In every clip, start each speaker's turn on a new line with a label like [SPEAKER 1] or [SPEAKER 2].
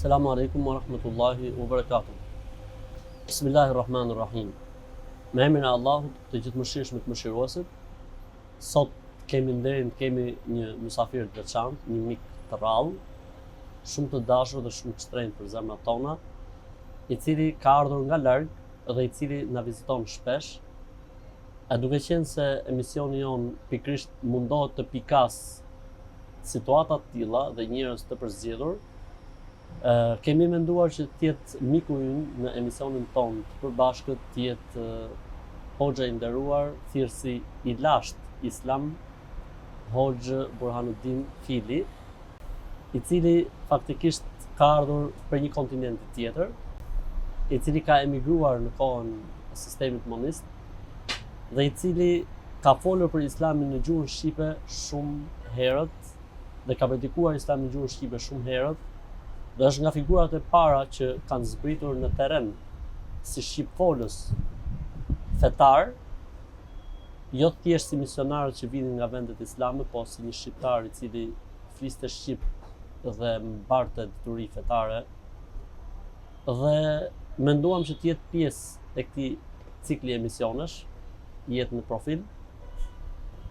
[SPEAKER 1] Assalamu alaikum wa rahmatullahi wa barakatuh. Bismillahirrahmanirrahim. Me emrin e Allahut, të gjithëmëshirshmit mëshiruesit. Sot kemi nderin të kemi një mysafir të veçantë, një mik të rrallë, shumë të dashur dhe shumë të shtrenjtë për zemrat tona, i cili ka ardhur nga larg dhe i cili na viziton shpesh. A duke qenë se emisioni jon pikërisht mundohet të pikas situata të tilla dhe njerëz të përzgjedhur, kemi menduar që t'jetë miku ynë në emisionin ton të përbashkët, t'jetë hoxha i nderuar, thirrsi i lashtë islam, Hoxhë Burhanuddin Fili, i cili faktikisht ka ardhur për një kontinent tjetër, i cili ka emigruar në kohën e sistemit monist, dhe i cili ka folur për islamin në gjuhën shqipe shumë herët dhe ka predikuar islamin në gjuhën shqipe shumë herët, dhe është nga figurat e para që kanë zbritur në terren si shqipfolës fetar, jo thjesht si misionarët që vinin nga vendet islame, po si një shqiptar i cili fliste shqip dhe mbarte deturi fetare, dhe menduam që të jetë pjesë e këtij cikli emisionesh, jetë në profil.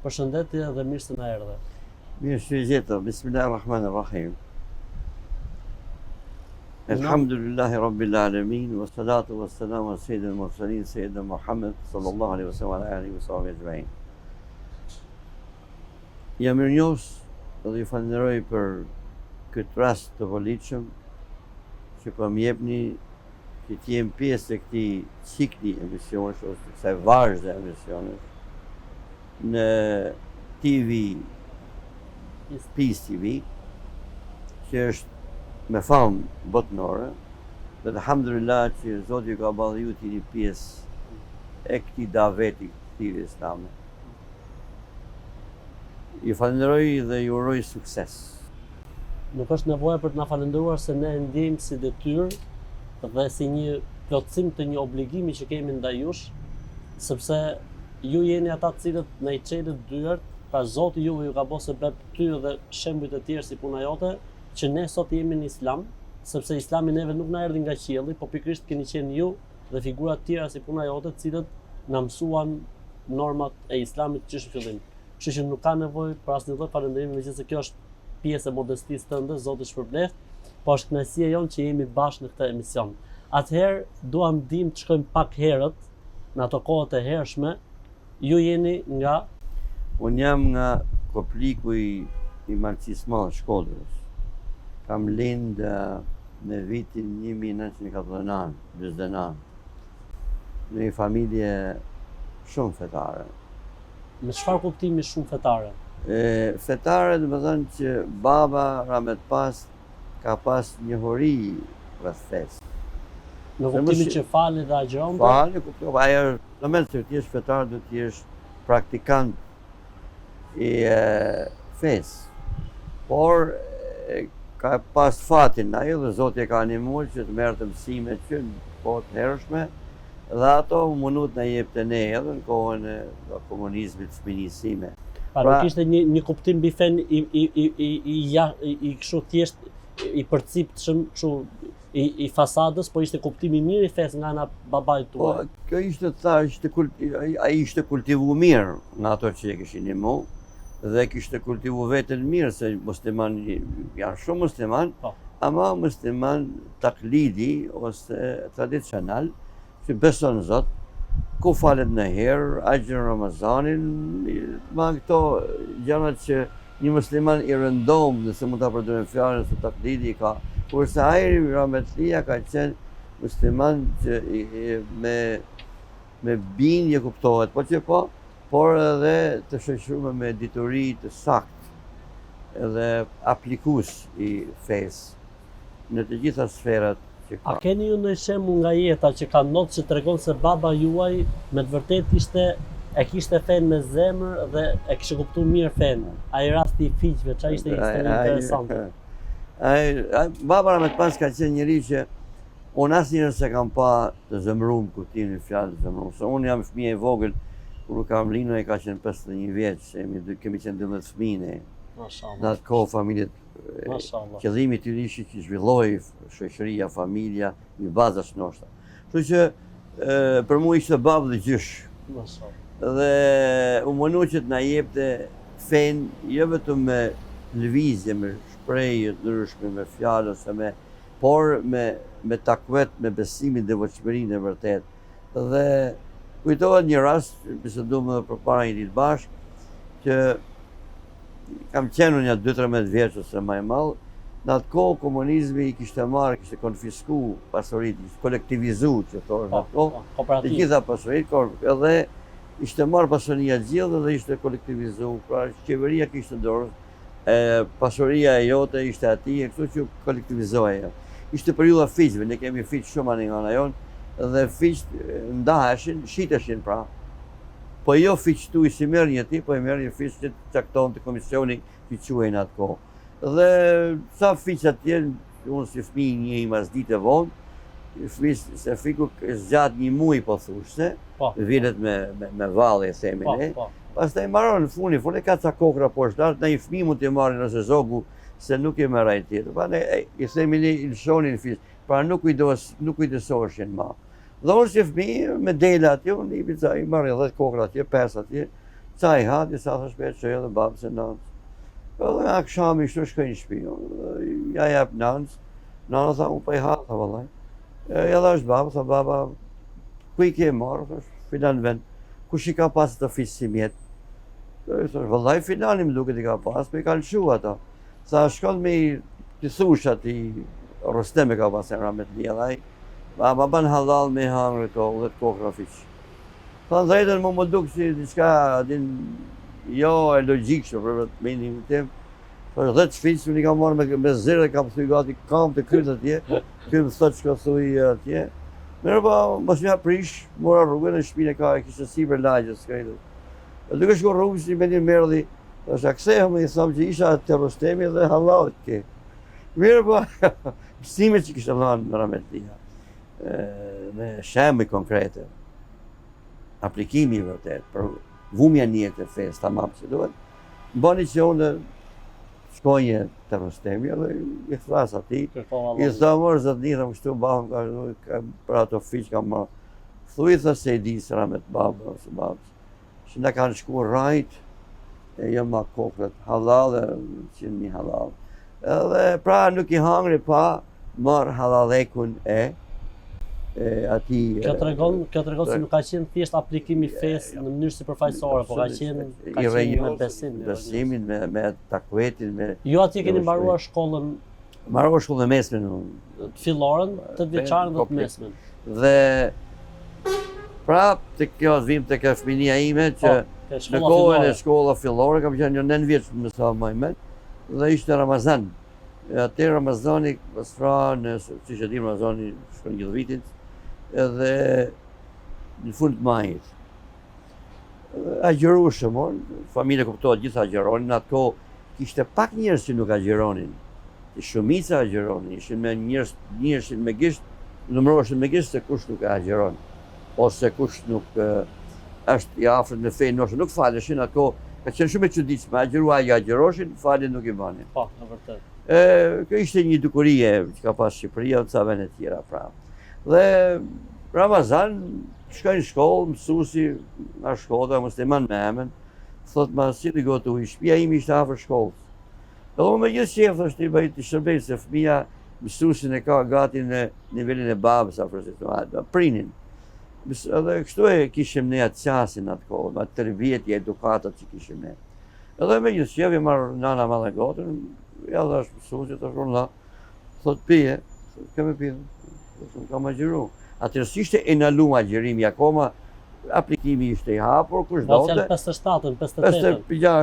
[SPEAKER 1] Përshëndetje dhe mirë se na erdhe.
[SPEAKER 2] Mirë se gjetëm. Bismillahirrahmanirrahim. Alhamdulillahi Rabbil Alamin, wa salatu wa salamu ala sayyidil mursalin, sayyidina Muhammad sallallahu alaihi wasallam wa alihi wa sahbihi ajma'in. Jam mirënjohës dhe ju falenderoj për këtë rast të volitshëm që po më jepni që të jem pjesë e këtij cikli emisionesh ose kësaj vazhde emisionesh në TV, Peace TV, që është me famë botënore, dhe alhamdulillah që Zoti ka ballë ju të jeni pjesë e këtij daveti të islame. Ju falenderoj dhe ju uroj sukses.
[SPEAKER 1] Nuk është nevoja për të na falendëruar, se ne e ndjejmë si detyrë dhe si një plotësim të një obligimi që kemi ndaj jush, sepse ju jeni ata të cilët na i çelët dyert, pra Zoti juve ju ka bërë sebeb ty dhe shembujt e tjerë si puna jote, që ne sot jemi në islam, sepse islami neve nuk na erdhi nga qielli, po pikërisht keni qenë ju dhe figura të tjera si puna jote, të cilët na mësuan normat e islamit që është fillim. Kështu që nuk ka nevojë për asnjë lloj falënderimi, megjithëse kjo është pjesë e modestisë tënde, Zoti shpërblet, po është kënaqësia jonë që jemi bashkë në këtë emision. Atëherë duam dim të shkojmë pak herët në ato kohët e hershme. Ju jeni nga?
[SPEAKER 2] Unë jam nga Kopliku i Marxismal Shkodrës. Kam lind në vitin 1949, në një familje shumë fetare.
[SPEAKER 1] Me çfarë kuptimi shumë fetare?
[SPEAKER 2] Fetare do të thënë që baba Rahmet Pas ka pas njohuri rreth fesë.
[SPEAKER 1] Në kuptimin që fali dhe agjeronte?
[SPEAKER 2] Fali, kuptoj, ajo domethënë që ti je fetar, do të jesh praktikant i fesë. Por ka pas fatin ajo dhe Zoti e ka animuar që të merrte mësime që në kohët hershme, dhe ato munut na jepte ne edhe në kohën e komunizmit fëminjësime.
[SPEAKER 1] Pra kishte një kuptim mbi fen i kështu thjesht i përciptshëm, kështu i fasadës, po ishte kuptimi i mirë i fesë nga ana babait tuaj.
[SPEAKER 2] Po kjo ishte ai ishte kultivuar mirë nga ato që e kishin imu, dhe kishte kultivu veten mirë, se musliman janë shumë musliman, ama musliman taklidi ose tradicional, që beson në Zot, ku falet në herë, agjeron Ramazanin, ma këto gjanat që një musliman i rëndom, nëse mund ta përdorojmë fjalën se taklidi ka, kurse ai Rahmetlia ka qenë musliman që me bindje kuptohet, po që po, por edhe të shoqëruar me dituri të saktë edhe aplikues i fesë në të gjitha sferat që ka.
[SPEAKER 1] A keni ju ndonjë shembull nga jeta që ka ndodhur që tregon se baba juaj me të vërtetë kishte fen me zemër dhe e kishte kuptuar mirë fen? Ai rasti i fiqve, çfarë ishte interesante?
[SPEAKER 2] Baba Rahmet Pas ka qenë njëri që unë asnjëherë se kam pa të zemrum kuptimin e fjalës zemrum. Se unë jam fëmijë i vogël. Kur kam linë e ka qenë 51 vjeç, kemi qenë 12 fëmijë. Në atë kohë familjet, qëllimi të ishi që zhvilloj shoqëria, familja, një bazash noshta. Kështu që për mua ishte babë dhe gjysh. Dhe u mënu që të na jepte fen, jo vetëm me lëvizje, me shprehje të ndryshme, me fjalë ose por me takvet, me besimin dhe devotshmërinë e vërtet. Dhe kujtohet një rast, biseduam edhe përpara një ditë bashkë, që kam qenë një 12-13 vjeç ose më i madh, në atë kohë komunizmi i kishte marrë, kishte konfisku pasuritë, kolektivizu, që thonë në atë kohë, të gjitha pasuritë, edhe ishte marrë pasuria gjithë dhe ishte kolektivizu, pra qeveria kishte dorë, pasuria e jote ishte atij, kështu që kolektivizohej. Ishte periudha fiqve, ne kemi fiq shumë anë nga jonë, dhe fiqt ndaheshin, shiteshin pra. Po jo fiqtu i si merr një ti, po i merr një fiq që cakton të komisioni që quajnë atë kohë. Dhe sa fiq atje, unë si fëmijë një masdite vonë, se fiku zgjat një muaj po thushte, vitet me valle e themi ne. Pastaj marron në fund ka ca kokra poshtë, në një fëmijë mund t'i marrin nëse zogu se nuk e merr ai tjetër. Pa ne i themi ne i lëshonin fiq, pra nuk kujdesoheshin më. Dhe unë si fëmijë me dela atje, unë i marrë 10 kokra atje, 5 atje, ca i hati, sa thash shpejt që edhe babë se nancë. Edhe nga këshami shtu shkoj në shtëpi, ja jep nancë, nana tha, unë pa i hati, tha vallaj. Ja dhe është babë, tha baba, ku i ke marrë, thash, filan vend, kush i ka pas të fiqë si mjetë? Thash, vallaj, filani më duket i ka pas, me i ka lëshu ata. Tha, shkon me i të thush ati, Rosteme ka pas e ramet një dhaj, ma ban halal me hangre to, 10 kokra fiq. Tha në drejtën më duk si diçka, jo e logjikshme për vetë mendimin tim. Tha 10 fiq, unë i kam marrë me zirë dhe kam thuj gati kam të kryt atje, kjo më thot që ka thuj atje. Mërë pa, mas mja prish, mora rrugën e shpine ka, e kishtë si për lagjës, s'krejtë. E duke shko rrugës që me një merdi, është aksehëm e i thamë që isha të Rostemi dhe halalit ke. Mirë pa, mësime që kishtë dhanë në rametia, me shemë konkrete, aplikimi i vërtet, për vumja njët e fes, ta mamë që duhet, bëni që unë shkonje të Rostemi, dhe i thras ati, i thamër zëtë një, thëmë kështu babëm, për ato fiq kam marë, thuj thë se i di së ramet babë, ose babës, që në kanë shku rajt, e jo ma kokret, halal dhe që një halal. Edhe pra nuk i hangri pa marë halalekun e ati...
[SPEAKER 1] Kjo të regon se nuk ka qenë thjesht aplikimi fes në mënyrë si përfaqësore, po ka qenë me besim.
[SPEAKER 2] Besimin, me takvetin, me...
[SPEAKER 1] Jo atje keni mbaruar shkollën...
[SPEAKER 2] Mbaruar shkollën e mesmen unë.
[SPEAKER 1] Filloren, të vjeçaren dhe të mesmen.
[SPEAKER 2] Dhe... Pra, të kjo vim të kjo fëminia ime që në kohën e shkolla fillore, kam qenë një 9 vjeç më sa më imet, dhe ishte Ramazan. Ate Ramazani pastra në, si që di Ramazani shkon gjithë vitit, edhe në fund të majit. Agjeru shëmon, familje kuptohet gjithë agjeronin, në atë kohë kishte pak njerëz që nuk agjeronin. Shumica agjeronin, ishin me njerëz me gisht, numëroheshin me gisht se kush nuk agjeron, ose kush nuk është i afërt me fejnë ose nuk faleshin atë kohë. Ka qenë shumë e çuditshme, agjeroshin, falje nuk i banin.
[SPEAKER 1] Po, në vërtet.
[SPEAKER 2] Kjo ishte një dukurie që ka pas Shqipëria dhe ca vende tjera pra. Dhe Ramazan, shkojnë në shkollë, mësuesi nga shkolla, musliman me emën, thot ma si të gotu i shtëpia ime ishte afër shkollës. Edhe unë me gjithë qef thashtë i bëjt të shërbej se fëmia mësuesin e ka gati në nivelin e babës afër se prinin. Edhe kështu e kishim ne atë qasin atë kohë, atë tërvjetje, edukatat që kishim ne. Edhe me një qef i marrë nana madhe gotën, ja dhe është mësuesi, të shkonë la, thot pije, keme pije, kam agjeru. Atërës ishte enalu agjerimi, akoma aplikimi ishte i hapur, kush dote.
[SPEAKER 1] 57-ën, 58-ën.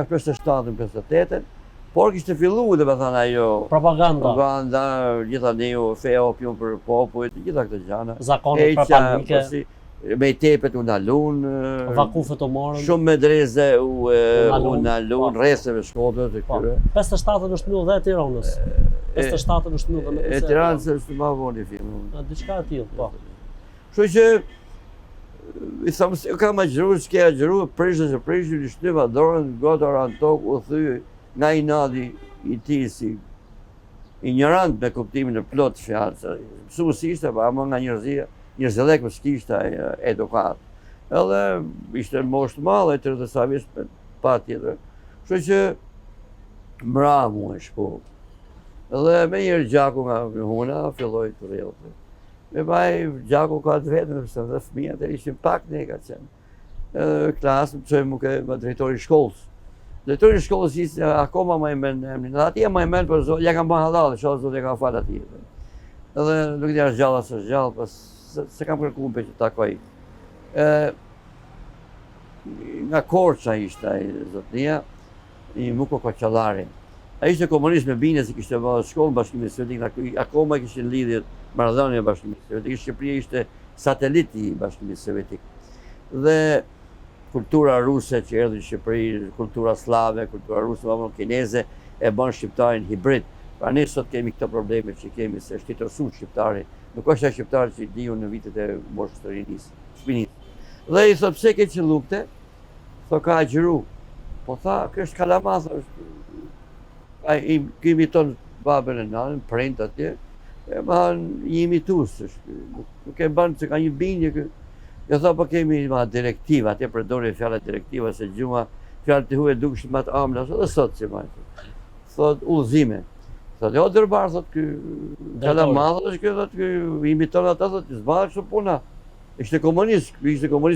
[SPEAKER 2] 57-ën, 58-ën, por kishte fillu dhe me thana ajo...
[SPEAKER 1] Propaganda,
[SPEAKER 2] gjitha neo, feo, opium për popujt, gjitha këtë gjana.
[SPEAKER 1] Zakonet për panike.
[SPEAKER 2] Me i tepet u nalun,
[SPEAKER 1] vakufet u morën,
[SPEAKER 2] shumë medreze u nalun, rreseve shkodët e këtyre.
[SPEAKER 1] 57-ën është mbyllë dhe e Tiranës. 57-ën është mbyllë dhe
[SPEAKER 2] e Tiranës është ma voni film.
[SPEAKER 1] Diçka e tillë, po.
[SPEAKER 2] Kështu që i thamë se kam agjeru, s'ke agjeru, prishën, i shtyva dorën, gotë oran tokë, u thy, nga inadi i tij si ignorant me kuptimin e plot të fjalës. Mësues ishte, ama nga njerëzillek s'kishte edukat. Edhe ishte moshë të madhe, 30 sa vjeç patjetër. Kështu që bravo e shpo. Edhe me njerë Gjaku nga huna filloi të rrjedhte. Me baj Gjaku ka të vetën, sepse dhe fëmijat e ishin pak ne ka qenë. Klasë më çojmë me drejtori i shkollës. Drejtori i shkollës ishte akoma më i mend emrin. Atje më i mend për zot, ja kam bën halal, shoh zot e ka fal atij. Edhe nuk di as gjallë as gjallë, pas se kam kërkuar për të takoj. Nga Korça ishte ai zotnia, i Muko Koçallari. Ai ishte komunist me bindje se kishte vënë shkollë Bashkimit Sovjetik, akoma kishin lidhje marrëdhënie Bashkimit Sovjetik. Shqipëria ishte satelit i Bashkimit Sovjetik. Dhe kultura ruse që erdhi në Shqipëri, kultura slave, kultura ruse, apo kineze, e bën shqiptarin hibrid. Pra ne sot kemi këto probleme që kemi se është tërsuar shqiptari. Nuk është ai shqiptari që diu në vitet e moshës së rinisë, shpinisë. Dhe i thot pse ke qellupte? Tho ka agjëru. Po tha, kjo është kalamaz, është ai kemi ton babën e nanën, print atje. E ban i imitues, nuk e bën se ka një bindje kë. Jo tha po kemi ma direktiva, atje përdori fjalë direktiva se gjuma fjalë të huaj dukeshin më të ëmbla, edhe sot si më. Thot udhëzime. Thot jo dërbar, thot ky kalamaz është ky, thot ky imiton ata, thot zbaj kështu puna. Ishte komunist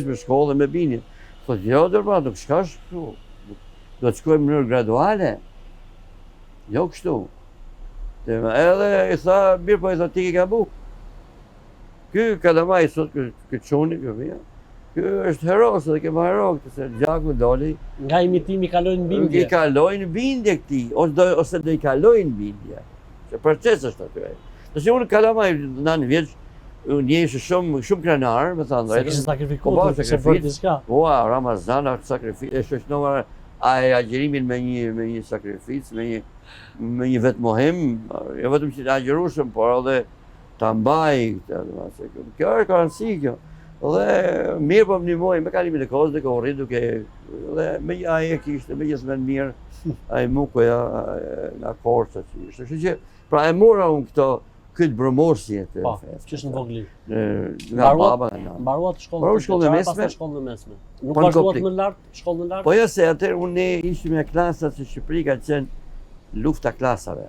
[SPEAKER 2] me shkollë me bindje. Thot jo dërbar, nuk shkash këtu. Do të shkojmë në mënyrë graduale. Jo kështu. Edhe i tha, mirë po i tha ti ke gabu. Ky kalamaj sot, ky çuni, ky vija. Ky është hero, se ke marrë hero, se Gjaku doli.
[SPEAKER 1] Nga imitimi kalojnë bindje.
[SPEAKER 2] I kalojnë bindje këtij, ose do i kalojnë bindje. Se proces është aty. Nëse unë kalamaj 9 vjeç, unë jesh shumë krenar, me thënë drejtën.
[SPEAKER 1] Se kishte sakrifikuar, se bërë diçka.
[SPEAKER 2] Po, Ramazan është sakrificë, e shoqënuar ai agjërimin me një sakrificë, me një vetmohem, jo vetëm që të agjërueshëm, por edhe ta mbaj, kjo është rëndësi kjo. Dhe mirë po më ndihmoi me kalimin e kohës, duke u rrit, dhe me ai e kishte me gjithmonë mirë, ai Mukoja nga Korça që ishte. Kështu që pra e mora unë këtë brëmosje të festë.
[SPEAKER 1] Që është në vogli.
[SPEAKER 2] Nga baba nga nana.
[SPEAKER 1] Mbaruat shkollën
[SPEAKER 2] Shkollën
[SPEAKER 1] e mesme. Nuk vazhduat më lart, shkollën e lartë?
[SPEAKER 2] Po jo se atëherë unë ishim me klasat se Shqipëri ka qenë lufta klasave,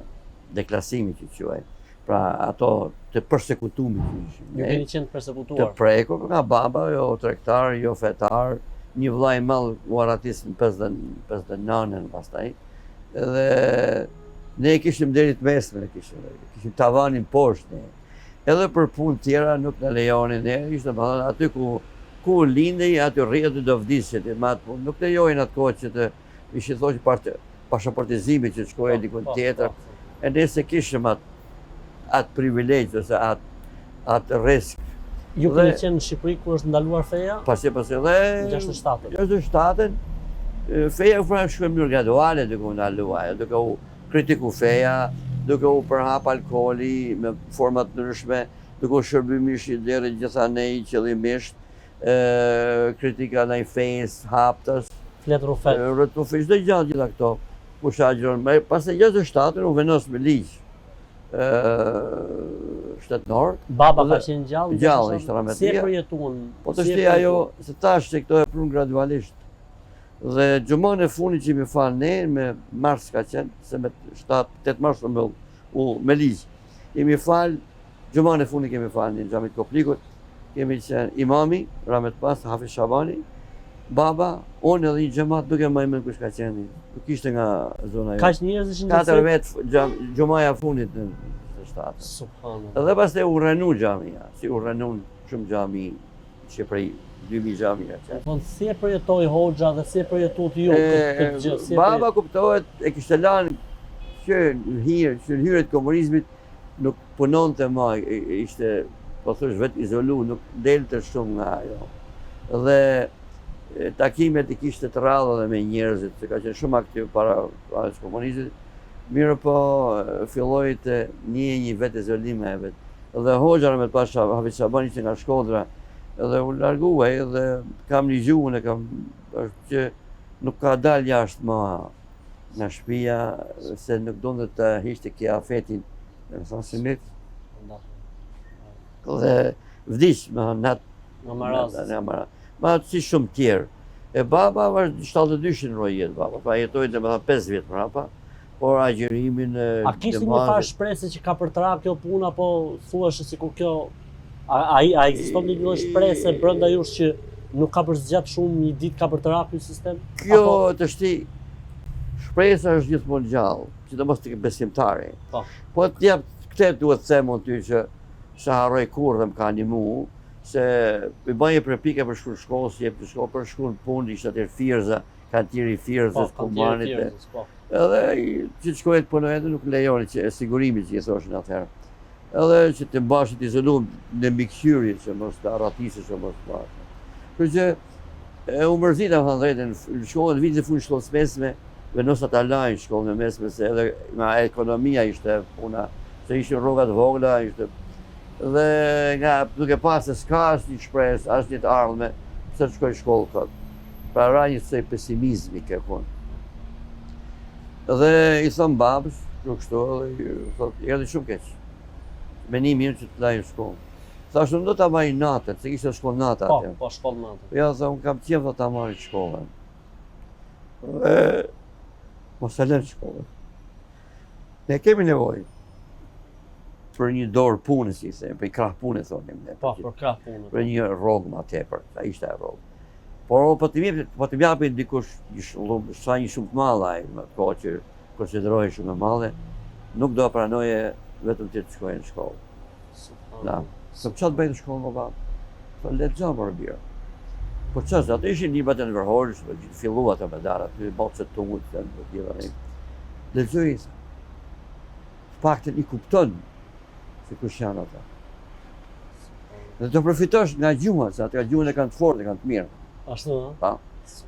[SPEAKER 2] deklasimi që quaj. Pra ato të përsekutumit që ishim.
[SPEAKER 1] Ju keni qenë përsekutuar?
[SPEAKER 2] Të prekur nga baba, jo tregtar, jo fetar, një vllai i madh u arratis në 59-ën pastaj. Dhe ne kishim deri të mesme, kishim tavanin poshtë. Edhe për punë tjera nuk na lejonin ne, ishte domethënë aty ku lindej, aty rrihet do vdisjet, nuk lejojnë atë kohë që të ishin thoshë pasaportizimi që shkojë diku tjetër. E ne se kishim atë privilegj ose atë risk.
[SPEAKER 1] Ju keni qenë në Shqipëri kur është ndaluar feja?
[SPEAKER 2] Pasi dhe
[SPEAKER 1] 67-ën.
[SPEAKER 2] Feja u shkoi në mënyrë graduale duke u ndaluar, duke u kritiku feja, duke u përhap alkooli me forma të ndryshme, duke u shërbimish i deri gjitha nej qëllimisht, kritika ndaj fesë, haptas, rrëtufesh, dhe gjatë gjitha këto. Pas e 67-ën u venos me ligj shtetënor.
[SPEAKER 1] Baba ka qenë gjallë?
[SPEAKER 2] Gjallë, ishte rametia.
[SPEAKER 1] Si e përjetuan?
[SPEAKER 2] Po të shti ajo, se tash që këto e prunë gradualisht. Dhe gjumon e funit që mi falë ne, me mars ka qenë, se me 8 mars me ligj. Kemi falë, gjumon e funit kemi falë një Xhamit Koplikut, kemi qenë imami, Ramet Pas, Hafiz Shabani, baba, unë edhe një xhamat duke më emën kush ka qenë. Nuk ishte nga zona jo.
[SPEAKER 1] Kaq njerëz ishin?
[SPEAKER 2] 4 vetë gjumaja funit në 7.
[SPEAKER 1] Subhanallah.
[SPEAKER 2] Edhe pastaj u rrenu xhamia, si u rrenun shumë xhami në Shqipëri, 2000 xhamia.
[SPEAKER 1] Po si e përjetoi Hoxha dhe si e përjetuat ju këtë gjë?
[SPEAKER 2] Baba kuptohet, e kishte lanë që në hyrje të komunizmit nuk punonte më, ishte po thosh vetë izolu, nuk delte shumë nga ajo. Dhe takimet i kishte të rralla dhe me njerëzit, se ka qenë shumë aktiv para komunizmit, mirë po filloi të një vetë izolim e vetë. Dhe Hoxha Ramet Pasha, Hafiz Shabani ishte nga Shkodra, edhe u larguaj dhe kam një gjuhën që nuk ka dalë jashtë më nga shtëpia se nuk donte të hiqte kiafetin, do të thonë simit. Dhe vdiq me
[SPEAKER 1] Nga marazë.
[SPEAKER 2] Ma si shumë tjerë. E baba është 72 në rojë jetë baba, pa jetoj dhe me 5 vjetë mrapa, por agjerimin...
[SPEAKER 1] A kishte një farë shpresë që ka për të ra kjo puna, apo thuash sikur kjo... A ekziston një lloj shpresë brenda jush që nuk ka përzgjat shumë një ditë ka për të ra ky sistem?
[SPEAKER 2] Kjo të shti, shpresa është gjithmonë gjallë, sidomos të besimtari. Po të jap këtë duhet të them ty që sa harroj kur dhe më ka animu, se i bëje për pike për shkull shkollë, si jep të shkollë për shkull punë, ishte atër firza, kanë tjeri firzës, kumanit. Edhe që të shkojnë të punoj edhe nuk lejoni që e sigurimi që i thoshin atëherë. Edhe që të mbashit izolum në mikqyri që mos të arratisi që mos të bashkë. Kërë që u mërzita më thënë drejten, në shkollën vitë në fund shkollës mesme, venosa të lajnë shkollën e mesme, se edhe nga ekonomia ishte puna, se ishin rrogat vogla, ishte. Dhe nga duke pasë se s'ka është një shpresë, është një të ardhme, pëse të shkoj shkollë këtë. Pra ra një sej pesimizmi ke punë. Dhe i thëmë babës, nuk shto, dhe i edhe shumë keqë. Me një mirë që të lajnë shkollë. Thashtë nuk do të marrë natën, se kishtë shkollë natë atë.
[SPEAKER 1] Po, shkollë natë.
[SPEAKER 2] Ja, dhe unë kam qenë dhe të marrë shkollën. Dhe mos e lënë shkollën. Ne kemi nevojë për një dorë punë, si se, për i krah punë, thonim ne.
[SPEAKER 1] Po, për krah punë.
[SPEAKER 2] Për një rrogë ma tepër, sa ishte e rrogë. Por po të mjapin dikush sa një shumë të madhe, me të kohë që konsiderojë shumë e madhe, nuk do pranoje vetëm të shkojnë në shkollë. Da. Se që të bëjnë në shkollë më babë? Po lexo më rëbirë. Po që ato ishin librat e nënvërhorës, filluat e me darë, aty botës e tungut, të në tjera një. Lexoj i sa. Faktin i kupton se kush janë ata. Dhe të përfitosh nga gjuha, se atë gjuhën e kanë të fortë, e kanë të mirë.
[SPEAKER 1] Ashtu, ha?
[SPEAKER 2] Pa.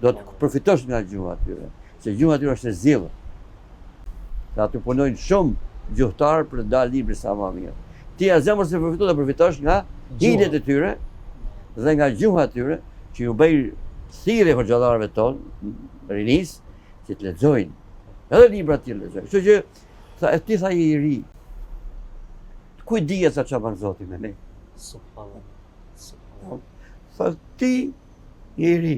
[SPEAKER 2] Do të përfitosh nga gjuha atyre, se gjuha atyre është e zillë. Se aty punojnë shumë gjuhtarë për të dalë libri sa më mirë. Ti a zemër se përfitosh nga hilet e tyre dhe nga gjuha atyre, që ju bëj thirrje hoxhallarëve tonë, rinis, që të lexojnë. Edhe libra të lexojnë. Kështu që ti tha i ri, kuj dhije sa që banë Zoti me ne? Tha ti i ri.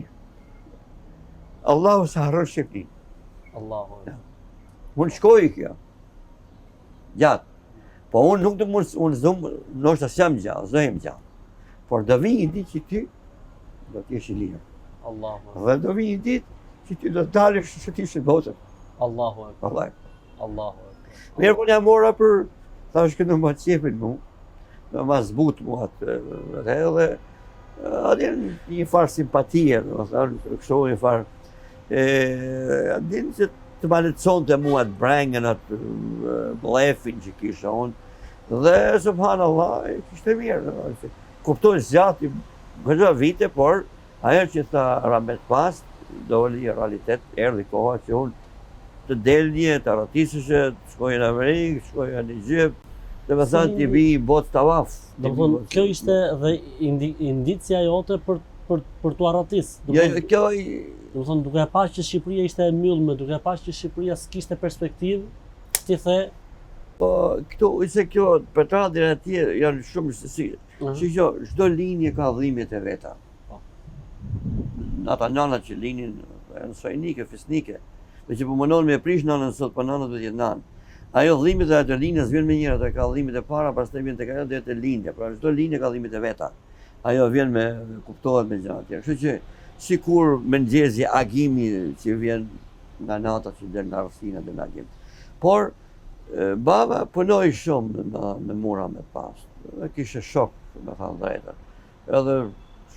[SPEAKER 2] Allahu sa harron Shqipnin.
[SPEAKER 1] Allahu.
[SPEAKER 2] Unë shkoj kjo. Gjatë. Po unë nuk të unë zëmë, nështë asë jam gjallë, zëhem gjallë. Por do vi një ditë që ty do t'jesh i lirë.
[SPEAKER 1] Allahu.
[SPEAKER 2] Dhe do vi një ditë që ty do t'dalësh që ti shë botën.
[SPEAKER 1] Allahu. Allahu.
[SPEAKER 2] Mirë po një mora për ta është kënë më qepin mu, në ma zbut mu atë dhe adin një farë simpatie, kështu një farë, adin që të ma letëson të mu atë brengën, atë blefin që kisha unë, dhe subhanallah, kishte mirë, kuptojnë zgjati këto vite, por ajo që tha Ramet pas, doli realitet, erdhi koha që unë të delnje, të ratisëshe, të shkojnë në Amerikë, të shkojnë në Egypt, dhe me thënë t'i bi botë të waf.
[SPEAKER 1] Do të thonë, kjo ishte dhe indicia jote për t'u arratisë.
[SPEAKER 2] Kjo...
[SPEAKER 1] Do të thonë, duke e paqë që Shqipëria ishte e mbyllme, duke e paqë që Shqipëria s'kishte perspektivë, ti the...
[SPEAKER 2] Po, këtu, se kjo, për të radhën e tjerë, janë shumë shtësirë. Që çdo linje ka dhimbjet e veta. Ata nana që linin, janë sojnike, fisnike, dhe që përmënon me prish nanën sot, për nanët do t'jetë nanë. Ajo dhimbjet e atë linjës vjen me njëra, ato ka dhimbjet e para, pastaj vjen tek ajo dhe te lindja. Pra çdo linjë ka dhimbjet e veta. Ajo vjen me kuptohet me gjëra të tjera. Kështu që sikur mëngjesi agimi që vjen nga nata që del nga rrethina dhe nga agim. Por baba punoi shumë në mura me pas. Dhe kishte shok, me thënë drejtën. Edhe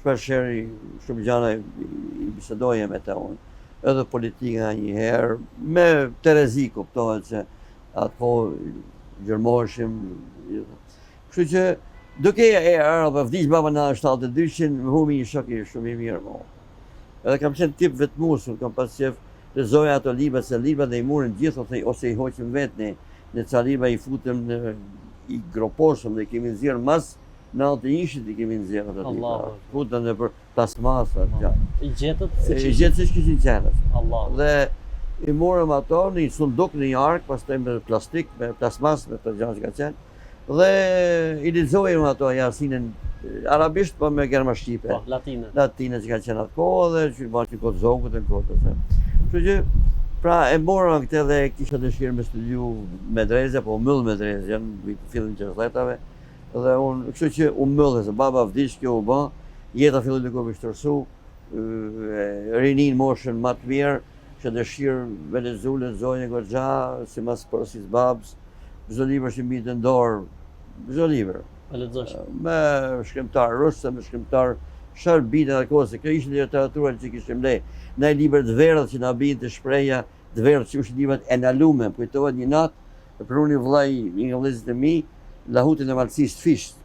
[SPEAKER 2] shpeshherë shumë gjëra i bisedoje me të unë. Edhe politika një herë, me Terezi kuptohet se atë po gjërmoshim. Kështu që duke e ardhur vdiq baba në 72-shin, më humi një shok i shumë i mirë mo. Edhe kam qenë tip vetmusur, kam pas qef lezoja ato libra, se libra dhe i murën gjithë, ose i hoqim vetë në ca libra i futëm i groposëm dhe i kemi nxjerrë mas 91-shit i kemi nxjerrë ato libra. Futën dhe për tasmasat.
[SPEAKER 1] I gjetët?
[SPEAKER 2] I gjetët se shkishin qenës.
[SPEAKER 1] Allah.
[SPEAKER 2] Dhe I morëm ato në një sunduk, në një ark, pastaj me plastik, me plasmas, me të gjëra që ka qenë. Dhe i lexojmë ato Yasinën arabisht, po me gjerma shqipe.
[SPEAKER 1] Po, latine.
[SPEAKER 2] Latine që ka qenë atë kohë dhe që bashkë kod zogut e kod të. Kështu që pra e morëm këtë dhe kisha dëshirë me studiu medreze, po myll medreze, janë fillim 60-tave. Dhe unë, kështu që u myllë, se baba vdiq, kjo u bë, jeta filloi të vështirësu, rinin moshën më të mirë, që dëshirë me lexojnë goxha, si mas porosis babs, çdo libër që mbi të dorë, çdo libër.
[SPEAKER 1] E lexosh.
[SPEAKER 2] Me shkrimtar rusë, me shkrimtar shërbite dhe kohë, se kjo ishte literatura që kishim ne. Ne libër të verdhët që na bien të shpreha, të verdhët që ishin librat e nalume, kujtohet një natë për unë vllai i vëllezërit e mi, lahutin e malësisë fisht.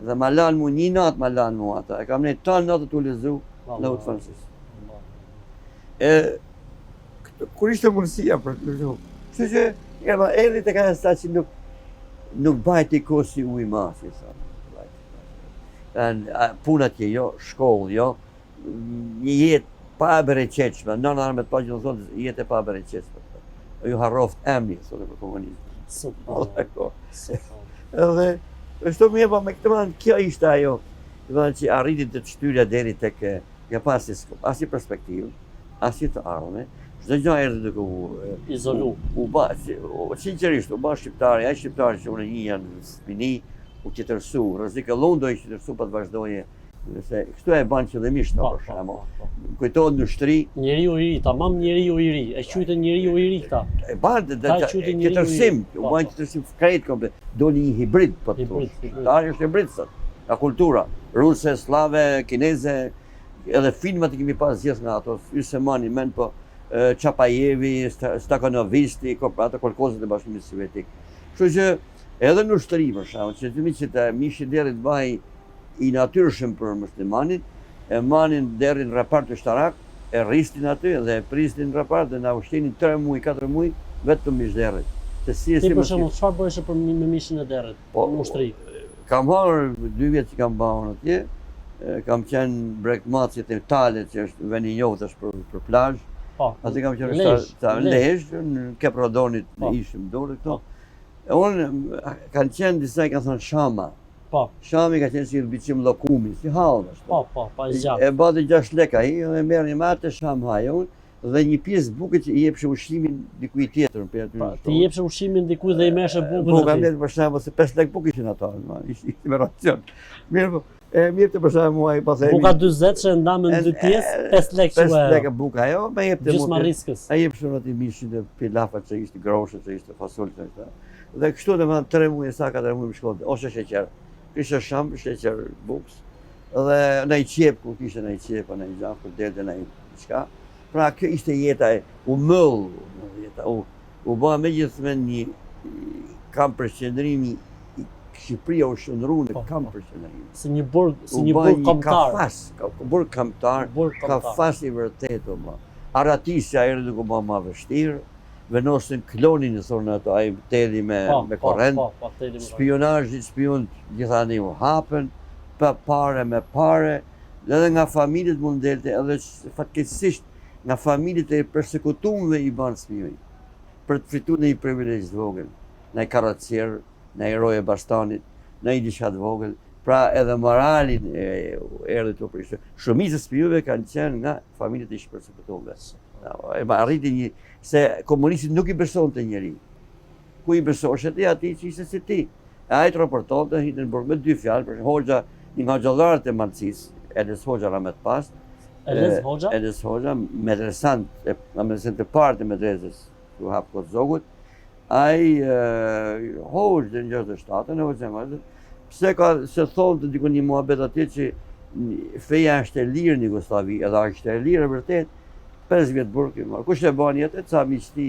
[SPEAKER 2] Dhe ma lanë mu një natë, ma lanë mu ata. E kam ne ta natë të lezu lahut francez. Kur ishte mundësia për të lezu. Kështu që erdhi tek ajo sta që nuk bajti kohë si ujë masi, puna që jo, shkollë jo, një jetë pa e bereqeqme, nëna me të pa që në thonë jetë e pa bereqeqme. Ju harroft emni, thotë për komunizmë. Edhe, është më jepa me këtë manë, kjo ishte ajo, që arritin të shtyrja deri tek, ja pas asnjë perspektivë, asnjë të ardhme, çdo gjë erdhi duke u
[SPEAKER 1] izolu.
[SPEAKER 2] Sinqerisht, u bë shqiptari, ai shqiptari që unë një janë spini, u qetërsu, rrezik e lundoj qetërsu pa të vazhdoje, se kështu e bën qëllimisht për shembull. Kujtohet në shtri.
[SPEAKER 1] Njeriu i ri, tamam njeriu i ri, e quajtë njeriu i ri këta.
[SPEAKER 2] E bën qetërsim, u bën qetërsim krejt komplet. Doli një hibrid po të thosh. Shqiptari është hibrid sot. Ka kultura ruse, slave, kineze, edhe filmat që kemi pas gjithë nga ato, Ysemani men po Çapajevi, Stakanovisti, ato kolkozët e Bashkimit Sovjetik. Kështu që edhe në ushtri për shkakun, që të miqit e mishi deri të vaj i natyrshëm për muslimanin, e manin deri në rapart ushtarak, e rristin aty dhe e pristin rapart dhe na ushtinin 3 muaj, 4 muaj vetëm mishderrit. Se si
[SPEAKER 1] Ti për shembull, çfarë bëhesh për me mishin e derrit në ushtri?
[SPEAKER 2] Kam marrë 2 vjet që kam bërë atje, kam qenë brekmaci të Italit, që është vend i njohur për plazh. Aty kam qenë Lezhë, në Keprodonit ishim dorë këto. Unë kanë qenë disa i kanë thënë Shama. Shami ka qenë si rbiqim llokumi, si hallë.
[SPEAKER 1] Pa zgjat.
[SPEAKER 2] E bati 6 lekë ai, e merrni me atë Sham hajon dhe një pjesë bukë që i jepsh ushqimin dikujt tjetër për aty.
[SPEAKER 1] Ti jepsh ushqimin dikujt dhe i merresh bukën.
[SPEAKER 2] Buka më për shembull se 5 lekë bukë ishin ato, ishte me racion. Mirë. Mirë të përshajmë muaj pas e...
[SPEAKER 1] Buka 40 që ndamë në 2 pjesë, 5 lekë që
[SPEAKER 2] 5 lekë buka, jo, me jep të
[SPEAKER 1] gjysma riskës.
[SPEAKER 2] A jep shumë ati mishin dhe pilafat që ishte groshe, që ishte fasolë që ishte. Dhe kështu dhe më 3 muaj, sa 4 muaj më shkollë, ose sheqer. Kështë sham, sheqer bukës. Dhe në i qep, ku kishte në i qep, në i gjak, ku delte në i qka. Pra, kjo ishte jeta e u mëllë, u bëha me gjithme një kam përqendrimi Shqipëria u shëndru në kam përqendrim.
[SPEAKER 1] Si një burg kombëtar.
[SPEAKER 2] Burg kombëtar, kafas i vërtet o ma. Aratisja erdhi duke ma ma vështirë, venosin klonin e thonë ato, ai teli me korrent, spionazhi, spion gjithani u hapen, pa pare me pare, edhe nga familjet mund delte, edhe fatkeqësisht nga familjet e persekutumve i banë spion, për të fitur në i privilegj të vogël, në i karacier, në i roje bastanit, në i dishat vogël, pra edhe moralin erdhi të prishtë. Shumica e spionëve kanë qenë nga familjet e ish persekutumve. Arriti një, se komunistit nuk i beson të njeri. Ku i besoshe ti, ati që ishte si ti. E ajtë raporton të Hindenburg me 2 fjalë, për Hoxha, një nga xhallarët e Malcis, Enes Hoxha Ramet Pas, Enes Hoxha, medresant të partë e medresës, ku hapë këtë zogut, ai Hoxha dhe në 67-ën, pse ka se thonë të dikun një muhabet atje që feja është e lirë në Jugosllavi, edhe është e lirë e vërtet, 5 vjetë burg i marrë. Kush e bani atë, ca miqti,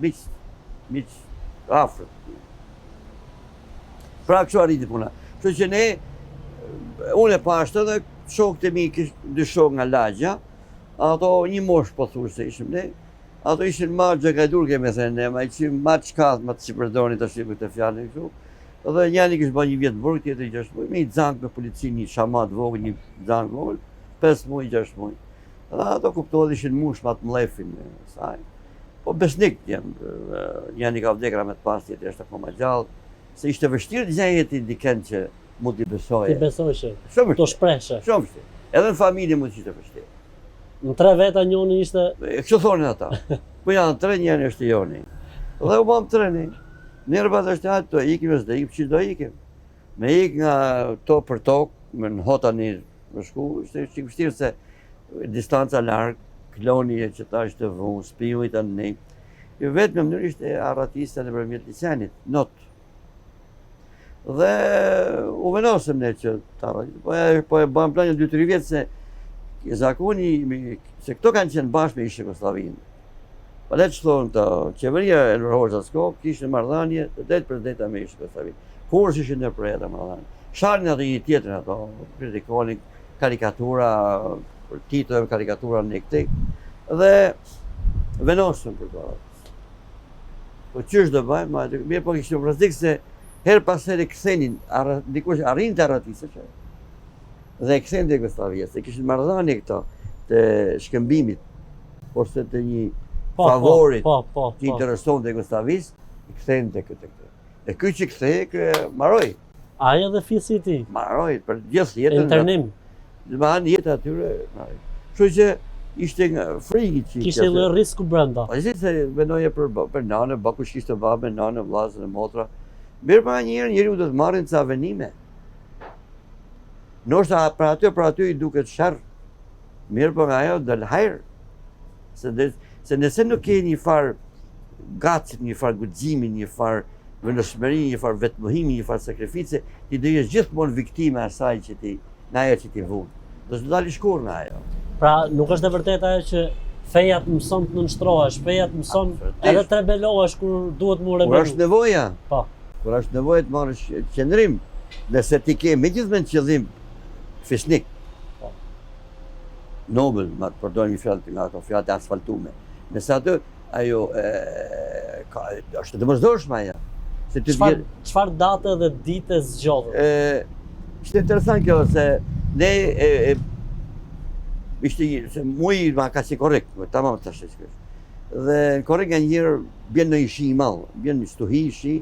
[SPEAKER 2] miq afrët. Pra kështu arriti puna. Kështu që ne, unë e pashtë dhe shokët e mi, 2 shokë nga Lagja, ato një mosh po thush se ishim ne, ato ishin ma gjëgajdurke me thënë ne, ma ishim ma qkath, ma të si përdoni të shqipë këtë fjallë në kështu. Dhe njani kështë ba 1 vjetë burg, tjetër 6 muaj, me i dzangë me policinë, një shamat vogël, një dzangë vogël, 5 muaj, 6 muaj. Dhe ato kuptohet ishin mush ma të mlefin e saj. Po besnik janë i ka vdekra me të pas tjetër është akoma gjallë, se ishte vështirë të gjej jeti diken që mund t'i besoje.
[SPEAKER 1] Ti besojshe,
[SPEAKER 2] Shumë
[SPEAKER 1] to
[SPEAKER 2] vështirë.
[SPEAKER 1] shprehshe.
[SPEAKER 2] Shumë vështirë. Edhe në familje mund të ishte vështirë.
[SPEAKER 1] Në 3 veta njoni ishte
[SPEAKER 2] Kështu thonin ata. Po janë 3 njëri është joni. Dhe u bëm 3. Nervat është atë, to ikim e s'do ikim, që do ikim. Me ik nga to për tokë, me në hota një më shku, ishte që vështirë se distanca largë, kloni e që ta është të vunë, spiu i të në jo vetë me mënyrë ishte arratista në përmjet licenit, not. Dhe u venosëm ne që të arratistë, po e bëmë planë 2-3 vjetë se zakoni, se këto kanë qenë bashkë me ishte Jugoslavinë. Po le që thonë të qeveria e Enver Hoxha kishte marrëdhënie det për deta me ishte Jugoslavinë. Kur ishin në projeta marrëdhënie. Sharin ato një tjetër ato, kritikonin karikatura, Tito e karikatura në këtë, dhe venosëm për të arratistë. Po qysh do bëjmë, mirë po kishtë rrezik se her pas here kthenin, dikush arrin të arratisë që dhe e kthenin të Jugoslavia, se kishin marrëdhënie këto të shkëmbimit, ose të një favorit që intereson të Jugoslavisë, i kthenin të këtë. E ky që kthej, maroj.
[SPEAKER 1] Aja dhe fisi i ti?
[SPEAKER 2] Maroj, për gjithë jetën.
[SPEAKER 1] Internim?
[SPEAKER 2] Dhe ma anë jetë atyre, maroj. Kështu që ishte nga frigi që...
[SPEAKER 1] Kishte edhe risku brenda.
[SPEAKER 2] Po ishte se menoje për nane, bakush kishte babë, nane, vllazën e motra. Mirë pa njëri u do të marrin ca venime. Ndoshta për aty i duket sharr. Mirë po nga ajo del hajër. Se nëse nuk ke një farë gacit, një farë guximi, një farë vendosmëri, një farë vetmohimi, një farë sakrifice, ti do jesh gjithmonë viktime asaj që ti, nga ajo që ti vunë. Do të dali shkur nga ajo.
[SPEAKER 1] Pra nuk është e vërtetë ajo që feja të mëson të nënshtrohesh, feja të mëson edhe të rebelohesh kur duhet mu rebelu.
[SPEAKER 2] Kur është nevoja.
[SPEAKER 1] Po.
[SPEAKER 2] Kur është nevoja të marrësh qendrim, nëse ti ke megjithëse qëllim fisnik.
[SPEAKER 1] Po.
[SPEAKER 2] Nobel, ma të përdojnë një fjallë nga ato fjallë të asfaltume. Nëse atë, ajo është të mëzdorshme aja.
[SPEAKER 1] Çfarë date dhe dite zgjodhën?
[SPEAKER 2] Ishte interesant kjo, se ne ishte muj ma ka si korrekt, tamam të ashtë shkresh. Dhe në korrekt nga njërë bjen në një shi i malë, bjen një stuhi i shi,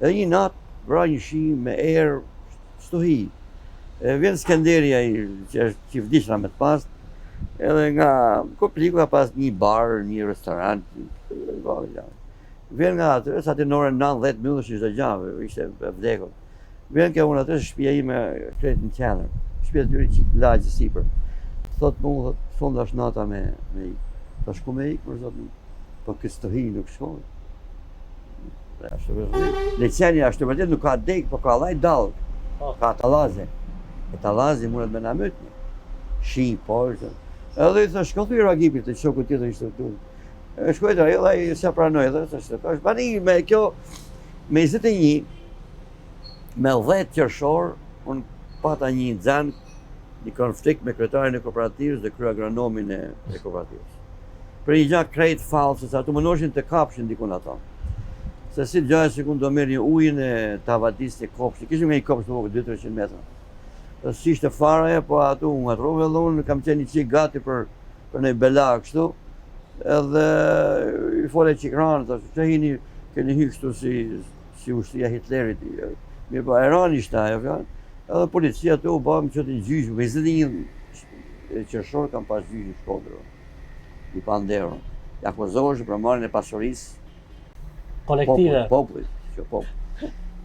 [SPEAKER 2] edhe një natë vra një shi me erë stuhi. Vjen Skenderia që vdishna me të pas, edhe nga Kopliku ka pas një bar, një restorant, vjen nga atë, sa të në orën 9-10 minutë ishte gjave, ishte vdekur. Vjen ka unë atë, shtëpia ime kretë në qendër, shtëpia të tyre që lagjë sipër. Thot mu, thonë dash nata me ik. Ta shku me ik, për zotë, po këtë stuhi nuk shkoj. Leceni ashtë të vërtet nuk ka dek, po ka laj dalë, ka talaze. E talaze mundet me na mytni. Shi, po, edhe i thë shkotu i Ragipit, të shoku tjetër ishte të shkojtë ajo dhe i se pranoj edhe, të shtetosh. Bani me kjo, me 21, me 10 qershor, unë pata një nxan, një konflikt me kryetarin e kooperativës dhe kryeagronomin e kooperativës. Për një gjak krejt falë, se sa të mënoshin të kapshin dikun ato. Se si gjajë se kun do merë një ujin e tavadis të kopshti, kishim nga një kopshti të vogë 200-300 metra. Dhe si ishte faraja, po atu unë atrove dhe unë kam qenë një qik gati për një bela kështu, edhe i fole qik ranë, që hini keni hy kështu si ushtria Hitlerit. Mirë po, Iran ishte ajo, edhe policia të u bëmë që të gjyshë, me 21 qershor kam pas gjyshë i Shkodrë, i Pandero. I akuzoheshë për marrjen e pasurisë
[SPEAKER 1] kolektive.
[SPEAKER 2] Popullit, që popull.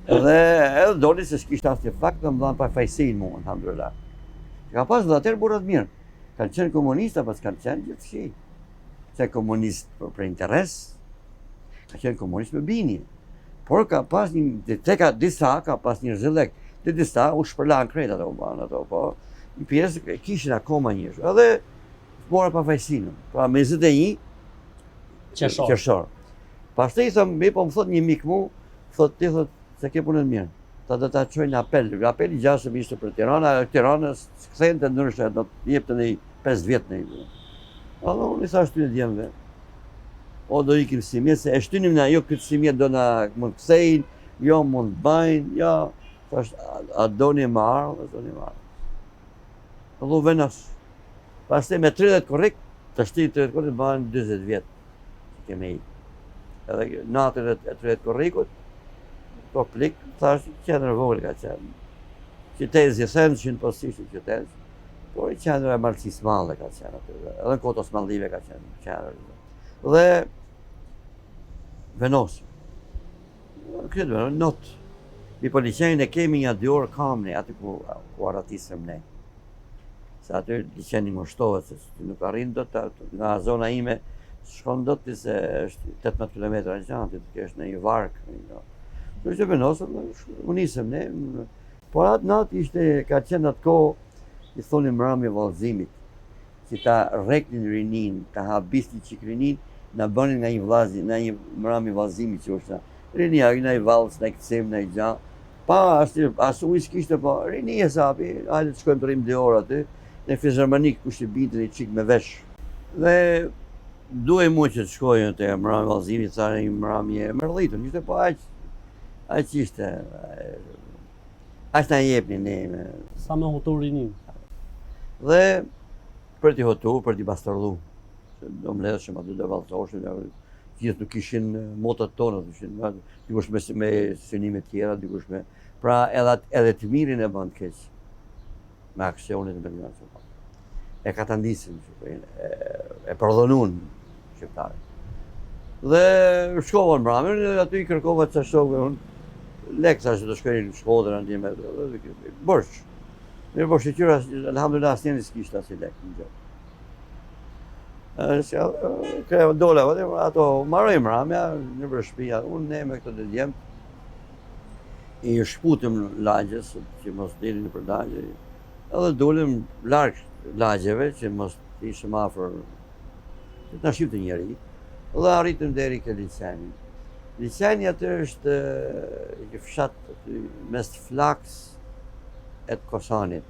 [SPEAKER 2] Edhe doli se s'kishtë asë një fakt të më dhanë pa fajsin mu, alhamdulillah. Ka pas dhe atërë burrat mirë. Kanë qenë komunista, pas kanë qenë gjithëshi. Se komunist për interes, ka qenë komunist me bini. Por ka pas një, teka disa ka pas një zëllek, të disa u shpërlan krejt ato banë ato, po një pjesë kishin akoma njështë. Edhe mora pa fajsinë, pra me 21 qershor. Pastaj i thëm, po më thot një mik mu, ti thot se ke punën mirë. Ta do ta çojnë apel. Apeli gjasëm ishte për Tiranës kthehen të ndryshme, do të jep të 5 vjet në një. Allo, unë i thash ty djemve. O do ikim si mjetë, se e shtynim na jo këtë si mjetë do na mund kthejnë, jo mund bajnë, jo. Thash, a doni më ardhë, a doni më ardhë. Allo venas. Pastaj me 30 korrekt, Të shti të Korrikut banë 20 vjetë që keme i. Edhe natën e të Korrikut, po plik, thash, qendër vogël ka qenë. Qytezi thënë 100% qytet, por qendra e Malësisë Madhe ka qenë aty. Edhe në kohët Osmanlive ka qenë qendra. Dhe Venos. Këtë not. Mi po liqenin e kemi një 2 orë kamni aty ku aratisëm ne. Se aty liqeni ngushtohet, se nuk arrin do të, nga zona ime, shkon do të se është 18 km në gjantë, të kesh në një vark. Kështë e Venosën, u nisëm ne. Por atë natë ishte, ka qenë atë kohë, i thoni mbrëmje vallëzimit, që ta reknin rinin, ta habisnin qik rinin, na bënin nga një vllazi, nga një mbrëmje vallëzimi që është. Rinia, nga i vallës, nga i këtësim, nga i gjanë. Pa, asë u s'kishte, po, rini e sapi, hajde të shkojmë të rrim 2 orë aty, në fizharmonik, kush i binte një qik me vesh. Dhe duhej mu që të shkojnë të mbrëmje vallëzimit, thare një mbrëmje mërllitën, ishte po aq ishte. Ashtë na jepni ne.
[SPEAKER 1] Sa me hotu rinin?
[SPEAKER 2] Dhe për t'i hotu, për t'i bastardhu. Do mledhëshëm aty dhe valëtoshën, gjithë nuk ishin motat tonë, dikush me synime tjera, dikush me... Pra edhe të mirin e bënd keq, me aksionit në Belgradë. E ka të ndisin, e përdhënun shqiptare. Dhe shkova në mramën, aty i kërkova të shokve unë, leksa që të shkojnë në Shkodër, në me borç. Mirë po shqyra, alhamdulillah, asnjëri s'kishte asnjë lek në gjë. Kërë dola, ato maroj mramja, në për shtëpia, unë ne me këto të djemë, i shputëm lagjes, që mos dilin në për lagje, edhe dolim larkë lagjeve, që mos ishëm afër, që të na shqipte njeri, dhe arritëm deri ke licenin. Liceni atë është një fshat mes Flaks e të Kosanit.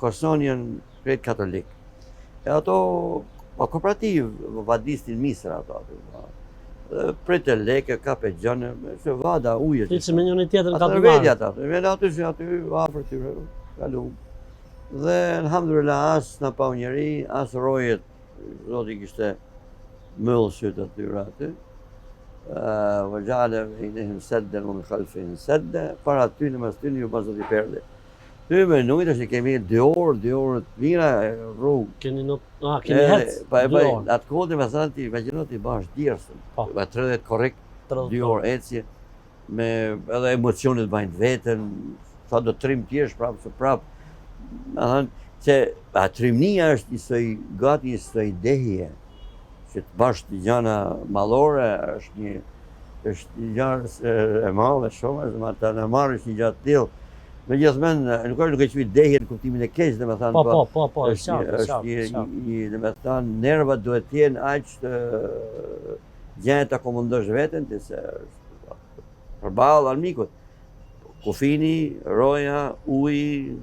[SPEAKER 2] Kosani janë krejt katolik. E ato, kooperativ, vadistin misra ato aty. Prete leke, kape gjënë, se vada uje.
[SPEAKER 1] Ti që me njën e tjetër ka të
[SPEAKER 2] marë. Atër vedja aty, me aty që aty, afër të kalu. Dhe, alhamdulillah, asë në pau njeri, asë rojet, zoti kishte mëllë sytë atyra aty. وجعل بينهم سدا ومن خلفهم سدا para tyne mas tyne ju pas do t'i perde. Ty me nujt është kemi 2 orë të mira rrugë.
[SPEAKER 1] Keni hec?
[SPEAKER 2] Atë kohë me thënë ti imagjino ti bash djersën. Me 30 korrekt 2 orë ecje me edhe emocionet bajnë veten, sa do trim tjesh prapë se prapë. Me thënë që trimnia është gati një soi dehje. Që të bashkë të gjana malore është një gjanë e madhe shumë, dhe të në marrë është një gjatë tillë. Me gjithmen, nuk e qëmi dehje në kuptimin e keq, dhe me thanë, është një, dhe me thanë, nervat duhet tjenë aq të gjenë të akomundosh veten, të se përballë armikut. Kufini, roja, uji...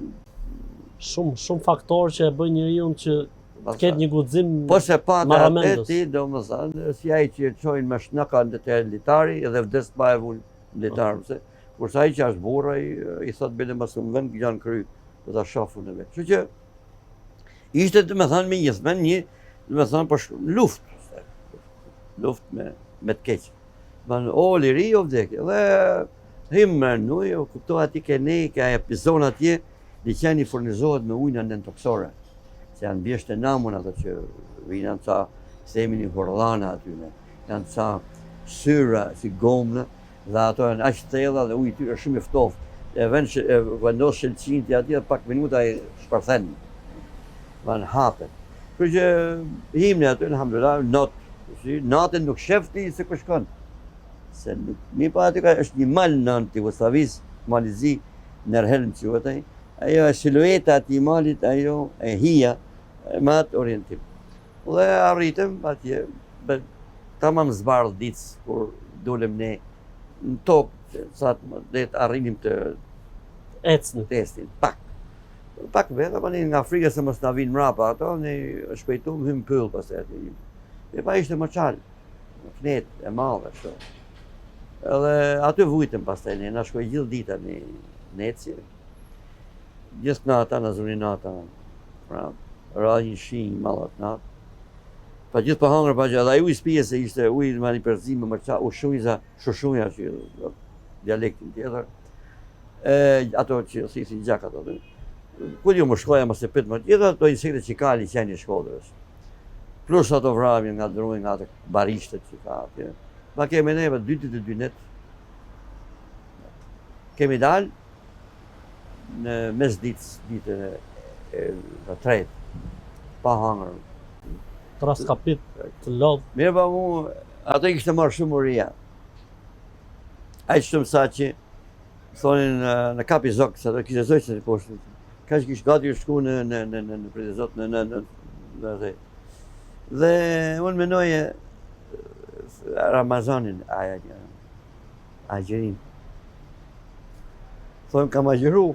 [SPEAKER 1] Shumë faktorë që e bëjnë njeriu që ketë një guxim maramendos.
[SPEAKER 2] Po se pa të e ti, do më thënë, si ai që qojnë me shnëka në të litari edhe vdes pa e vullë litarë. Kurse ai që është burra, i thotë bile më së më vend gjanë kry, do të shafu në vetë. Që që ishte të me thënë me gjithmen një, të me thënë për luft me të keqë. O liri, o vdekje. Dhe himë mërnu, kupto ati ke ne, ka epizon atje, liqeni furnizohet me ujnë në toksore. Se janë bjeshtë e namun ato që vinë janë ca themi një hordhana atyne, janë ca syra si gomnë, dhe ato janë aq thella dhe ujë tyre shumë i ftoftë. E vendos shelqin të atje dhe pak minuta i shpërthen. Van hapet. Kërë që himni aty, alhamdulillah, natën nuk shefti se ku shkon. Se mi pa aty ka është një mal në Jugosllavis, Malizi, Nerhelm quhet ai. Ajo e silueta ati malit, ajo e hija, me atë orientim. Dhe arritëm atje, tamam zbardh ditës, kur dolem ne në tokë, sa të arrinim të testin, pak. Pak vetë, apo ne nga frika se mos na vinë mrapa ato, ne shpejtum, hymë pëllë pas e ati. E pa ishte më qalë, në fnet, e madhe, shto. Edhe aty vujtëm pas të ne, na shkoj gjithë dita në ecje. Gjithë nata, në zuri nata, pra, ra një shinjë malat natë. Pa gjithë pa hangër pa gjithë, ai ujë spije se ishte ujë me një përzime më qa, shushuja që dialektin tjetër. Ato që si gjak ato. Ku ju më shkoja më se pit më gjithë ato insekte që ka liçeni i Shkodrës. Plus ato vrapje nga drunj, nga ato barishtet që ka atje. Ma kemi neve 2 net. Kemi dalë në ditën e tretë, pa hangër.
[SPEAKER 1] Traskapit të lodh.
[SPEAKER 2] Mirë pa mu, ato i kishte marrë shumë uria. Aq shumë sa që thonin në kapi zokë, sa do kishte zojtë në poshtë. Ka që kishte gati u shku në prete zot, në dhe unë menoje Ramazanin, agjerim. Thonë kam agjeru,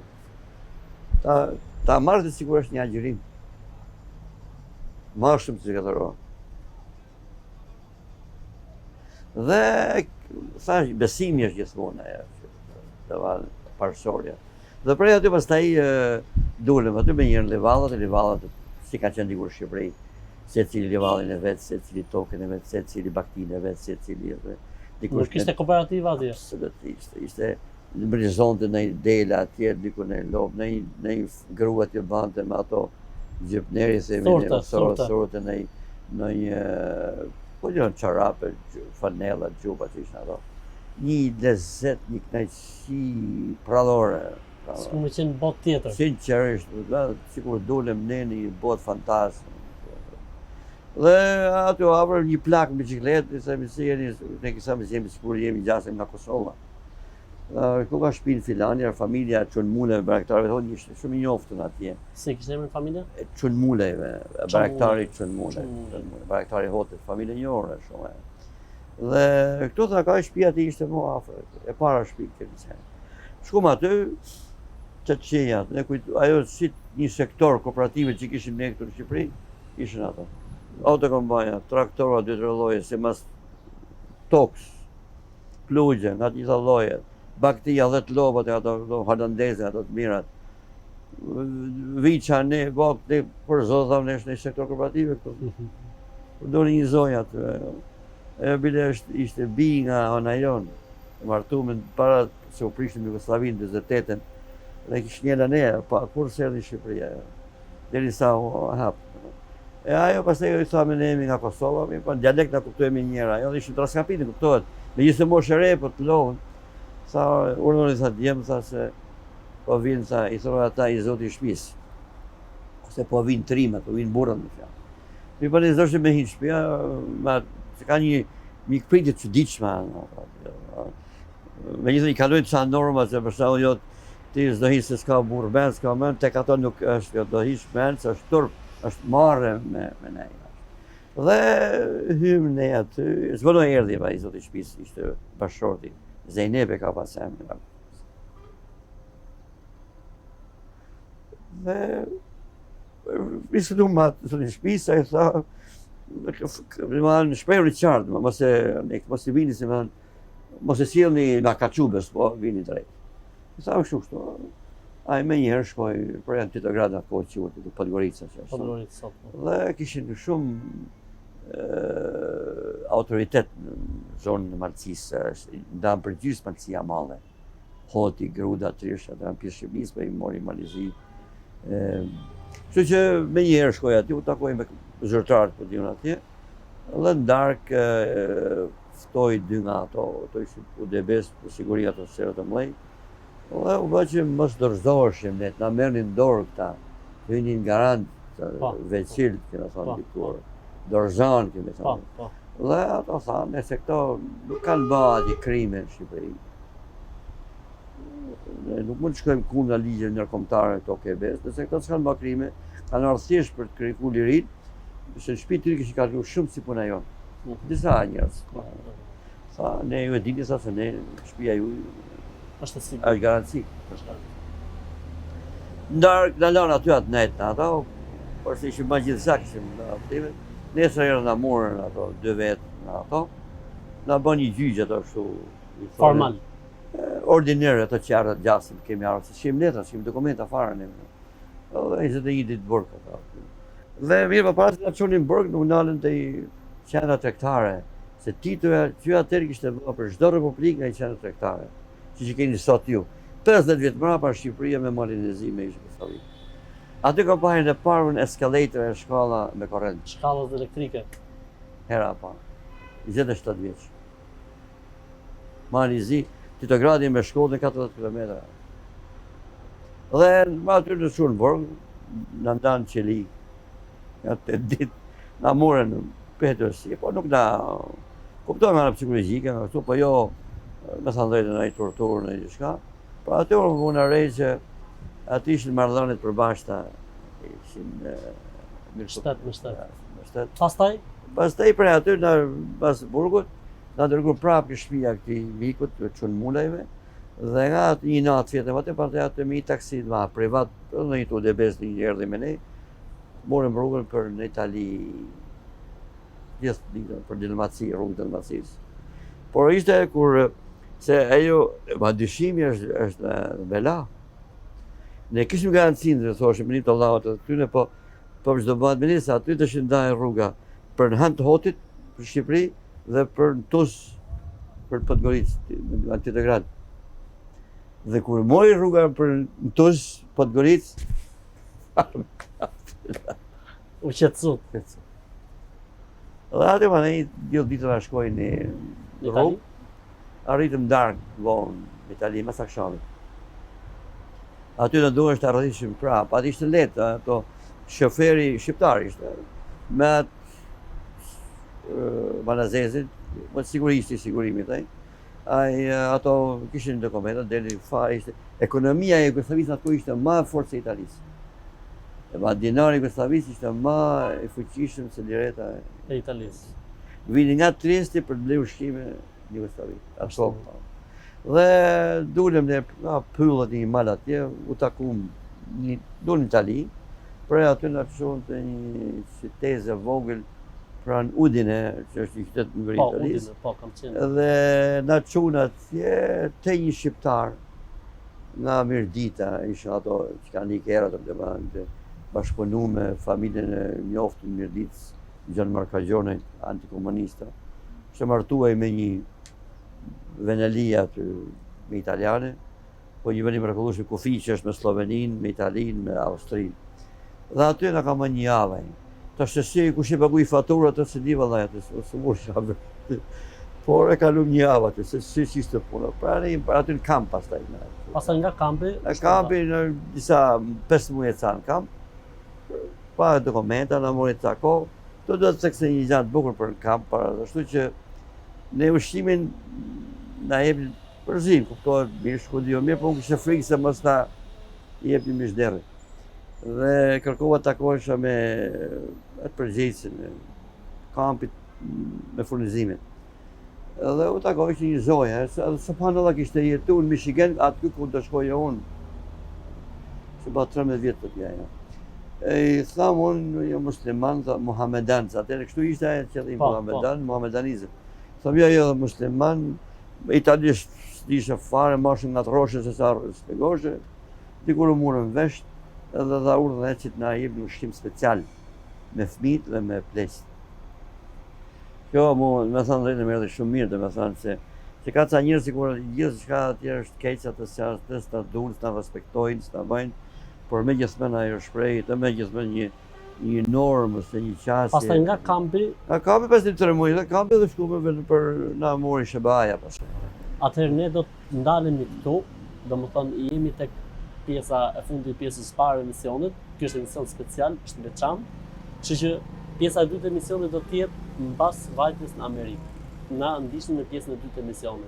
[SPEAKER 2] ta marrë të sigur është një agjerim. Ma shumë që ka të rohë. Dhe, thash, besimi është gjithmonë aja, dhe valë parësorja. Dhe prej aty pas taj dulem, aty me njërë livallat, si ka qenë dikur Shqipëri, se cili livallin e vetë, se cili token e vetë, se cili baktin e vetë, se cili...
[SPEAKER 1] Nuk ishte kooperativa atje?
[SPEAKER 2] Ishte në brizonte në dela atje, diku në lopë, në grua të bante me ato gjepneri, sorte në po gjënë qarape, fanela, gjuba që ishtë ato. Një lezet, një knajqësi pradhore.
[SPEAKER 1] S'ku me qenë bot tjetër.
[SPEAKER 2] Sinqerisht, sikur dolem ne një bot fantastë. Dhe ato avrë një plak me bicikletë, ne kisa me jemi sikur jemi gjasëm nga Kosova. Ku ka shpinë filanja, familja Çunmule, baraktarëve thonë ishte shumë i njoftën atje.
[SPEAKER 1] Se kishte emrin familja?
[SPEAKER 2] Çunmuleve, baraktari Çunmule, baraktari hotet, familje njohur shumë. Dhe këto tha ka shtëpia ti ishte më afër, e para shtëpi këtë. Shkum aty, çetçeja, ajo si një sektor kooperative që kishim ne këtu në Shqipëri, ishin ato. Autokombaja, traktora, 2-3 lloje, si mas toks, plugje, nga të gjitha llojet, baktia 10 lobat e ato holandeze, ato të mirat. Viqa ne, për zotë thamë nesh në sektor kooperative këtu. Doni një zonjë aty. E bile ishte bi nga Onajon, martume para se u prishtë në Jugosllavinë 28-ën, dhe kishë njëla ne, kur se erdi Shqipëria, deri sa u hapë. E ajo pastaj i thamë ne jemi nga Kosova, po dialekt na kuptojmë njëra, ajo ishte traskapit, kuptohet. Megjithëse moshë e re, po të lohën. Sa urdhëri tha djem, tha se po vinë, tha, i thonë ata i zoti i shtëpisë. Se po vinë trimat, po vinë burrat në fjalë. Mi po ne zoshim me hinë shtëpia, se ka një mikpritje të çuditshme. Megjithëse i kalojnë ca norma, se për shembull jo ti s'do hish se s'ka burr ben, s'ka men, tek ato nuk është, do hish men, se është turp, është marrë me ne. Dhe hymë ne aty, s'vono erdhi pa i zoti i shtëpisë, ishte bashorti, Zejnebe ka pas emrin. Dhe diskutu ma të një shtëpisë, ai tha, në shprehur i qartë, mos i vini se mos e sjellni nga Kaçubës, po vini drejt. I tha kështu. Ai më njëherë shkoi për janë Titograda po quhet, në Podgorica që është.
[SPEAKER 1] Podgorica.
[SPEAKER 2] Dhe kishin shumë autoritet në zonën e Malësisë, ndam përgjithësisht Malësia Madhe. Hoti, Gruda, Trisha, dhe në pjesë Shqipërisë, po i mori Malizi. Kështu që më njëherë shkoi aty, u takoi me zyrtarët po diun atje. Dhe në darkë ftoi 2 nga ato ishin UDB-s për siguri ato serët e mëdhenj. Dhe u bë që mos dorëzoheshim ne, na merrnin dorë këta. Hynin garant veçil, kena thonë dikur. Dorzan, kemi thonë. Dhe ato thanë se këto nuk kanë bërë atë krime në Shqipëri. Ne nuk mund të shkojmë kundër ligjeve ndërkombëtare këto KB-s, nëse këto s'kan bërë krime, kanë ardhur thjesht për të kriju lirin, se në shtëpi të kishin kaluar shumë si puna jonë. Disa njerëz. Sa ne ju e dini sa se ne shtëpia ju
[SPEAKER 1] është sigurt.
[SPEAKER 2] Është garanci. Ndarë në lanë aty atë nejtë në ato, por se ishim ma gjithësak, ishim në aktive. Nesër herë në morën ato, 2 vetë në ato, në bën një gjyqë ato kështu.
[SPEAKER 1] Formal.
[SPEAKER 2] Ordinere ato që ardhët gjasëm kemi ardhët, se shim letra, shim dokumenta fare në. Dhe 21 ditë burk ato. Dhe mirë, para se na çonin burg, nuk nalën te qendra tregtare, se tituja që atëherë kishte bërë për çdo republikë nga qendra tregtare, siç e keni sot ju. 50 vjet mbrapa Shqipëria me modernizim me Jugosllavi. Aty kampaniën e parë në eskalator e shkalla me korrent.
[SPEAKER 1] Shkallët elektrike.
[SPEAKER 2] Hera e parë. 27 vjeç. Malizi, Titogradi me shkollën 40 km. Dhe ma aty në çun burg, na ndan qeli. Atë ditë na morën petësi, po nuk na kuptojmë nga psikologjike, këtu po jo me thënë drejtën ai torturë në diçka. Pra aty unë rej që aty ishin marrëdhëniet përbashkëta, ishin
[SPEAKER 1] Shtet me shtet.
[SPEAKER 2] Pastaj? Pastaj prej aty pas burgut, na dërguan prapë në shtëpia këtij mikut të çun mulajve. Dhe nga një natë fjetëm atë, pastaj aty me një taksi privat, në një tudebes një erdhi me ne, morëm rrugën për në Itali, gjithë ditën, për Dalmaci, rrugën Dalmacisë. Por ishte kur, se ajo, ma dyshimi është bela. Ne kishim garancinë, dhe thoshim, një të Allahut të tyne, po çdo bëhet me ne, se aty të shindajnë rruga për në Han të Hotit, për Shqipëri, dhe për në Tuz, për Podgoricë, në Titograd. Dhe kur mori rruga për në Tuz, Podgoricë,
[SPEAKER 1] U qetësut.
[SPEAKER 2] Dhe aty ma ne gjithë ditën a shkoj në rrugë, arritëm darkë vonë në Itali, mas akshamit. Aty në duhesh të arritishim prapë, aty ishte letë, ato shoferi shqiptar ishte, me atë Malazezit, më siguristi sigurimit, ato kishin dokumenta, deri fare ishte, ekonomia e Jugosllavisë aty ishte më e fortë se Italisë. Ma dinari Jugosllavisë ishte më e fuqishëm se lireta
[SPEAKER 1] e Italisë.
[SPEAKER 2] Vini nga turisti për të bler ushqime në Jugosllavi. Ashtu. Dhe dulem nga pyllët një mal atje, u takuam dulem në Itali, për aty na çon te një qytet e vogël pranë Udine, që është një qytet në veri të Italisë.
[SPEAKER 1] Po, kam qenë.
[SPEAKER 2] Dhe na çon atje te një shqiptar nga Mirdita, ishin ato që kanë një kera të bashkëpunu me familjen e njoftë në Mirditës, Gjan Markagjone, antikomunista. Ishte martuaj me një venelia me italiane, po një veni mrekullueshëm kufi që është me Sloveninë, me Italinë, me Austrinë. Dhe aty na ka më një javë. Tash se kush i paguaj faturat atë se di vallaj atë, ose mos javë. Por e kalum një javë aty, se si ishte puna. Pra ne aty në kamp pastaj.
[SPEAKER 1] Pastaj nga kampi?
[SPEAKER 2] Në kampi në disa 5 muaj ca në kamp. Pa dokumenta, na mori ca kohë. Do të sekse një gjatë bukur për në kamp, ashtu që ne ushqimin na jepin përzim, kuptohet mirë shkudio mirë, po unë kishte frikë se mos ta jepin mishderi. Dhe kërkova takohesha me atë përgjegjësin e kampit me furnizimin. Dhe u takoj që një zoja, subhanallahu kishte jetuar në Michigan, aty ku do shkoja unë. Se ba 13 vjetë të tja, ja. I tham unë, jo musliman, Muhammedan, atëherë kështu ishte ajo qëllim Muhammedan, muhammedanizëm. Tham jo musliman, italisht s'dishe fare, mashën nga të roshe se sa spjegoshe, dikur u murën vesh, edhe dha urdhën që të na jep një ushqim special, me fëmijët dhe me pleqët. Kjo me thënë drejtë më erdhi shumë mirë, dhe me thënë se ka ca njerëz sikur gjithë çka atje është keq atë se atë sta duan, sta respektojnë, sta bëjnë, por megjithëse ajo shpreh, të megjithëse një normë ose një qasje.
[SPEAKER 1] Pastaj nga kampi?
[SPEAKER 2] Nga kampi pas 3 muaj, dhe kampi dhe shkuam për na mori Shebaja pastaj.
[SPEAKER 1] Atëherë ne do të ndalemi këtu, domethënë jemi tek pjesa e fundit, pjesës së parë e misionit. Ky është emision special, është veçantë. Kështu që pjesa e dytë e misionit do të jetë mbas vajtjes në Amerikë. Na ndiqni në pjesën e dytë të misionit.